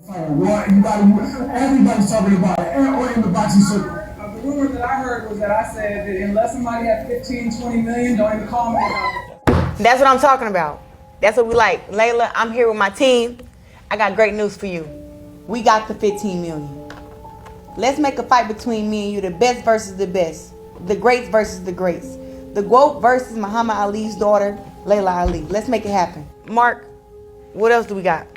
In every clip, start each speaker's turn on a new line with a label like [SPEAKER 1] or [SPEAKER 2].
[SPEAKER 1] Everybody's talking about it, or in the boxing circle.
[SPEAKER 2] The rumor that I heard was that I said that unless somebody had 15, 20 million, don't even call me about it.
[SPEAKER 3] That's what I'm talking about. That's what we like. Layla, I'm here with my team. I got great news for you. We got the 15 million. Let's make a fight between me and you, the best versus the best. The greats versus the greats. The GOAT versus Muhammad Ali's daughter, Laila Ali. Let's make it happen. Mark, what else do we got?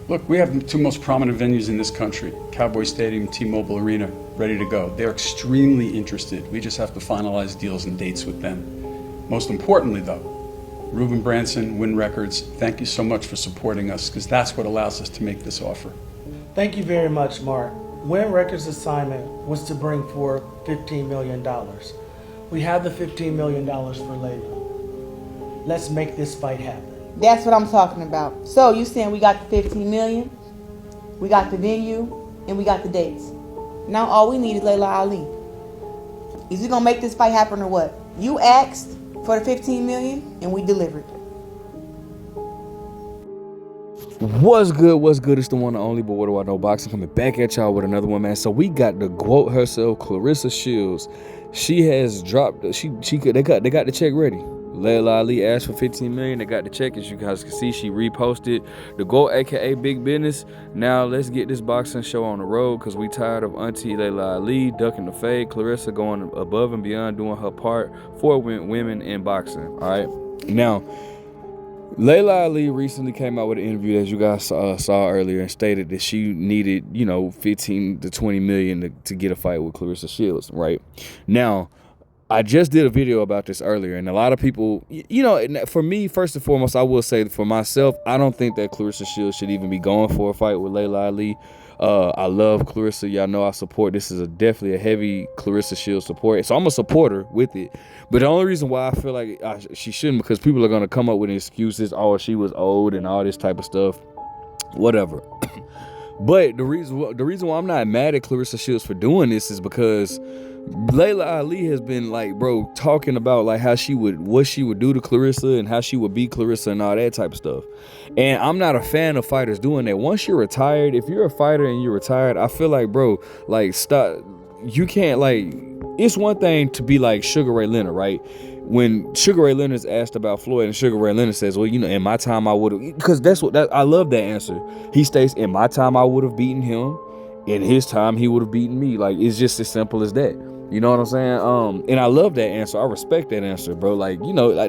[SPEAKER 4] Look, we have the two most prominent venues in this country, Cowboy Stadium, T-Mobile Arena, ready to go. They're extremely interested. We just have to finalize deals and dates with them. Most importantly, though, Ruben Branson, Win Records, thank you so much for supporting us, because that's what allows us to make this offer.
[SPEAKER 5] Thank you very much, Mark. Win Records' assignment was to bring forth $15 million. We have the $15 million for Layla. Let's make this fight happen.
[SPEAKER 3] That's what I'm talking about. So you saying we got the 15 million, we got the venue, and we got the dates. Now all we need is Laila Ali. Is he gonna make this fight happen or what? You asked for the 15 million and we delivered.
[SPEAKER 6] What's good? What's good? It's the one and only, but what do I know? Boxing coming back at y'all with another one, man. So we got the GOAT herself, Claressa Shields. She has dropped. They got the check ready. Laila Ali asked for 15 million. They got the check, as you guys can see. She reposted the GOAT, aka Big Business. Now let's get this boxing show on the road, because we tired of Auntie Laila Ali ducking the fade. Claressa going above and beyond, doing her part for women in boxing. All right. Now, Laila Ali recently came out with an interview, as you guys saw earlier, and stated that she needed, 15 to 20 million to get a fight with Claressa Shields. Right now, I just did a video about this earlier, and a lot of people, for me, first and foremost, I will say for myself, I don't think that Claressa Shields should even be going for a fight with Laila Ali. I love Claressa. Y'all know I support. This is definitely a heavy Claressa Shields support. So I'm a supporter with it. But the only reason why I feel like she shouldn't, because people are going to come up with excuses. Oh, she was old and all this type of stuff. Whatever. But the reason why I'm not mad at Claressa Shields for doing this is because Laila Ali has been talking about what she would do to Claressa and how she would beat Claressa and all that type of stuff. And I'm not a fan of fighters doing that. Once you're retired, if you're a fighter and you're retired, I feel like, stop. You can't, it's one thing to be like Sugar Ray Leonard, right? When Sugar Ray Leonard's asked about Floyd, and Sugar Ray Leonard says, well, in my time I would have, because I love that answer. He states, in my time I would have beaten him. In his time he would have beaten me. It's just as simple as that. You know what I'm saying? And I love that answer. I respect that answer, bro.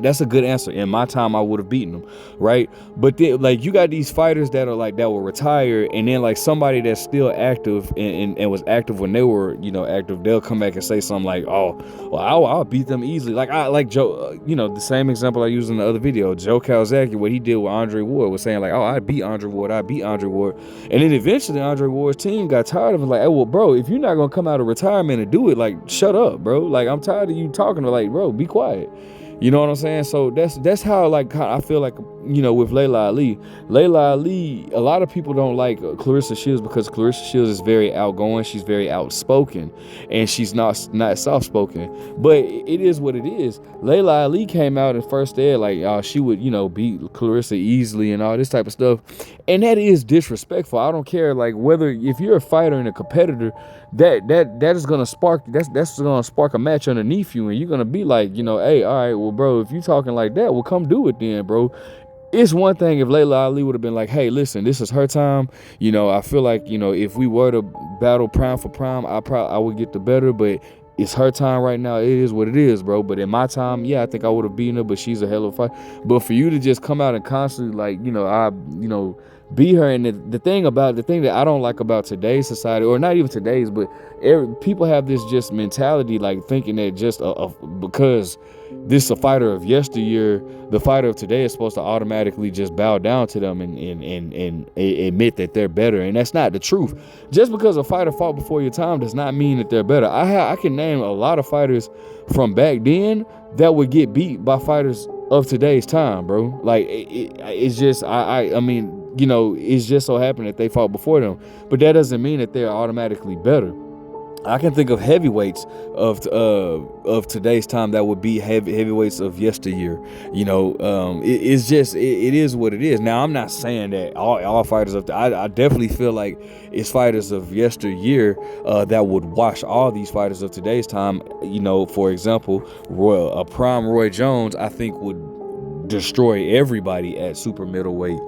[SPEAKER 6] That's a good answer. In my time, I would have beaten them, right? But then, you got these fighters that are that will retire, and then somebody that's still active and was active when they were, active, they'll come back and say something like, oh, well, I'll beat them easily. I like Joe, the same example I used in the other video, Joe Calzaghe, what he did with Andre Ward, was saying oh, I beat Andre Ward. And then eventually Andre Ward's team got tired of him, hey, well, bro, if you're not gonna come out of retirement and do it, shut up, bro. I'm tired of you talking to, bro, be quiet. You know what I'm saying? So that's how I feel with Laila Ali. Laila Ali, a lot of people don't like Claressa Shields because Claressa Shields is very outgoing. She's very outspoken, and she's not soft-spoken. But it is what it is. Laila Ali came out and first said she would beat Claressa easily and all this type of stuff, and that is disrespectful. I don't care whether if you're a fighter and a competitor, that is gonna spark a match underneath you, and you're gonna be hey, all right, well, bro, if you talking like that, well, come do it then, bro. It's one thing if Laila Ali would have been hey, listen, this is her time. I feel like, if we were to battle prime for prime, I would get the better, but it's her time right now. It is what it is, bro. But in my time, yeah, I think I would have beaten her, but she's a hell of a fighter. But for you to just come out and constantly be her, and the thing that I don't like about today's society, or not even today's, but people have this just mentality, thinking that just because this is a fighter of yesteryear, the fighter of today is supposed to automatically just bow down to them and admit that they're better, and that's not the truth. Just because a fighter fought before your time does not mean that they're better. I can name a lot of fighters from back then that would get beat by fighters of today's time, bro. It's just I mean, it's just so happened that they fought before them, but that doesn't mean that they're automatically better. I can think of heavyweights of today's time that would be heavyweights of yesteryear. You know, it's just it is what it is. Now, I'm not saying that all fighters of I definitely feel like it's fighters of yesteryear that would wash all these fighters of today's time. You know, for example, a prime Roy Jones, I think would destroy everybody at super middleweight,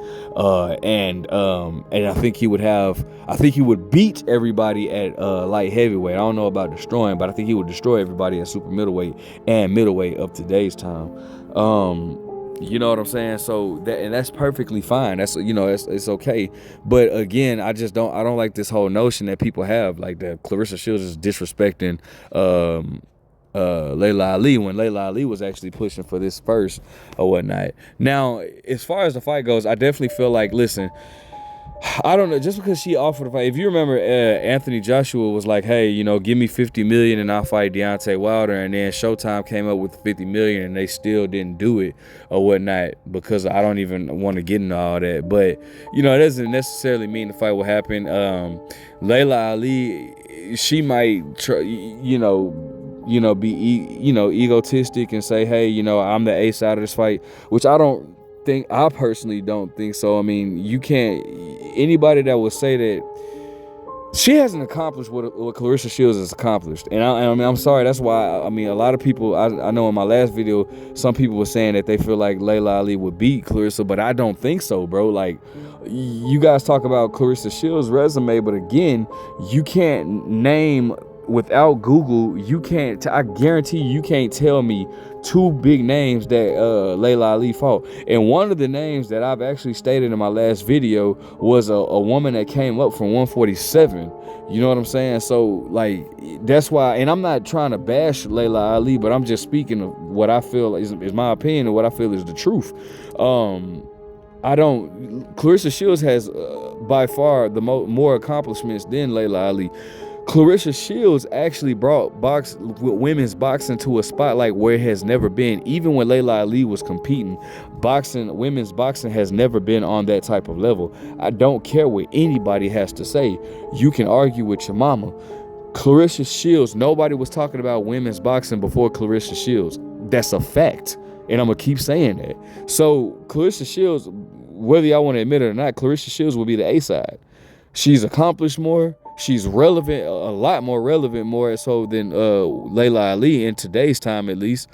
[SPEAKER 6] and I think he would beat everybody at light heavyweight. I don't know about destroying, but I think he would destroy everybody at super middleweight and middleweight of today's time. You know what I'm saying? So that's perfectly fine. That's, you know, it's okay. But again, I don't like this whole notion that people have, like that Claressa Shields is disrespecting Laila Ali, when Laila Ali was actually pushing for this first or whatnot. Now, as far as the fight goes, I definitely feel like, listen, I don't know, just because she offered a fight, if you remember, Anthony Joshua was like, hey, you know, give me 50 million and I'll fight Deontay Wilder, and then Showtime came up with 50 million and they still didn't do it or whatnot, because I don't even want to get into all that. But, you know, it doesn't necessarily mean the fight will happen. Laila Ali, she might try, be egotistic and say, hey, you know, I'm the A side of this fight, which I personally don't think so. I mean, anybody that would say that, she hasn't accomplished what Claressa Shields has accomplished. And I mean, I'm sorry, that's why, I mean, a lot of people, I know in my last video, some people were saying that they feel like Laila Ali would beat Claressa, but I don't think so, bro. Like, you guys talk about Claressa Shields' resume, but again, you can't name, without Google, I guarantee you can't tell me two big names that Laila Ali fought. And one of the names that I've actually stated in my last video was a woman that came up from 147. You know what I'm saying? So, like, that's why, and I'm not trying to bash Laila Ali, but I'm just speaking of what I feel is my opinion and what I feel is the truth. Claressa Shields has by far the more accomplishments than Laila Ali. Claressa Shields actually brought women's boxing to a spotlight where it has never been. Even when Laila Ali was competing, women's boxing has never been on that type of level. I don't care what anybody has to say. You can argue with your mama. Claressa Shields, nobody was talking about women's boxing before Claressa Shields. That's a fact. And I'm going to keep saying that. So Claressa Shields, whether y'all want to admit it or not, Claressa Shields will be the A side. She's accomplished more. She's relevant, a lot more relevant, more so than Laila Ali in today's time, at least.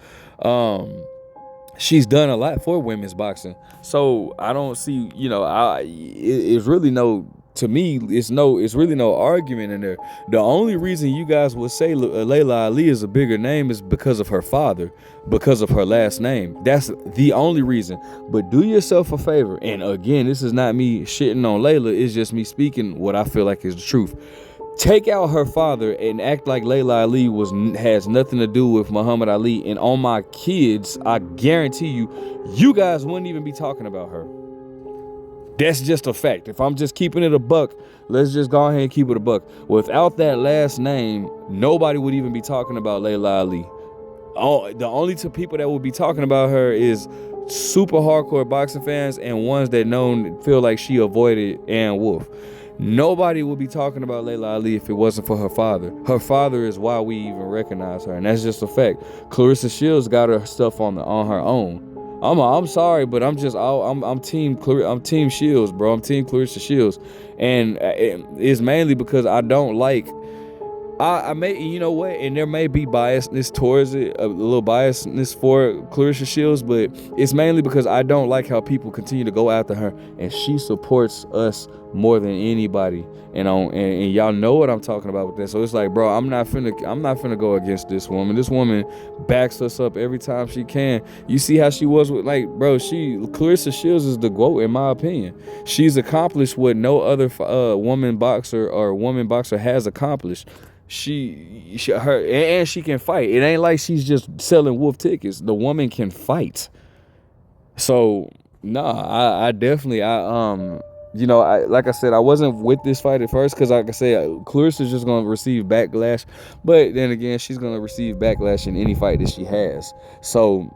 [SPEAKER 6] She's done a lot for women's boxing. So I don't see, you know, it's really no, to me, it's really no argument in there. The only reason you guys would say Laila Ali is a bigger name is because of her father, because of her last name. That's the only reason. But do yourself a favor, and again, this is not me shitting on Laila, it's just me speaking what I feel like is the truth. Take out her father and act like Laila Ali has nothing to do with Muhammad Ali, and on my kids, I guarantee you guys wouldn't even be talking about her. That's just a fact. If I'm just keeping it a buck, let's just go ahead and keep it a buck. Without that last name, nobody would even be talking about Laila Ali. The only two people that would be talking about her is super hardcore boxing fans and ones that feel like she avoided Ann Wolfe. Nobody would be talking about Laila Ali if it wasn't for her father. Her father is why we even recognize her, and that's just a fact. Claressa Shields got her stuff on her own. I'm sorry, but I'm team Shields, bro. I'm team Claressa Shields, and it's mainly because I don't like. I may, you know what, and there may be biasness towards it, a little biasness for Claressa Shields, but it's mainly because I don't like how people continue to go after her, and she supports us more than anybody, and y'all know what I'm talking about with that. So it's like, bro, I'm not finna go against this woman. This woman backs us up every time she can. You see how she was with, like, bro, Claressa Shields is the GOAT in my opinion. She's accomplished what no other woman boxer has accomplished. She can fight. It ain't like she's just selling wolf tickets. The woman can fight. So I definitely like I said, I wasn't with this fight at first because, like I said, Claressa's just gonna receive backlash. But then again, she's gonna receive backlash in any fight that she has. So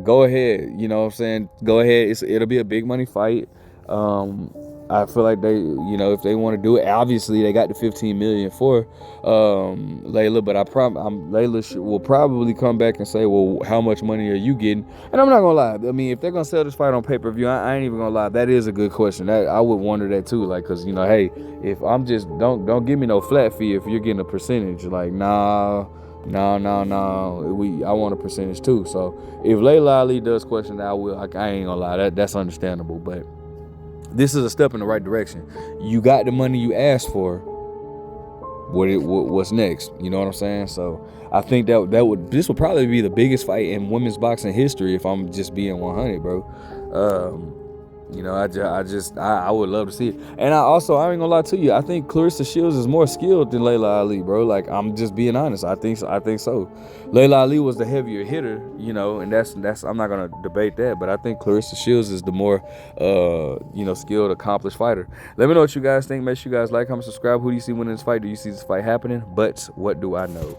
[SPEAKER 6] go ahead, you know what I'm saying? Go ahead. It'll be a big money fight. I feel like they, you know, if they want to do it, obviously they got the 15 million for Layla, but Layla will probably come back and say, well, how much money are you getting? And I'm not gonna lie. I mean, if they're gonna sell this fight on pay-per-view, I ain't even gonna lie. That is a good question. That I would wonder that too. Like, cause you know, hey, if I'm just don't give me no flat fee if you're getting a percentage. Like, nah. No. I want a percentage too. So if Laila Ali does question that, I will. I ain't gonna lie. That's understandable. But this is a step in the right direction. You got the money you asked for. What's next? You know what I'm saying? So I think this would probably be the biggest fight in women's boxing history if I'm just being 100, bro. You know, I would love to see it. And I ain't gonna lie to you. I think Claressa Shields is more skilled than Laila Ali, bro. Like, I'm just being honest. I think so. Laila Ali was the heavier hitter, you know, and that's I'm not gonna debate that. But I think Claressa Shields is the more, you know, skilled, accomplished fighter. Let me know what you guys think. Make sure you guys like, comment, subscribe. Who do you see winning this fight? Do you see this fight happening? But what do I know?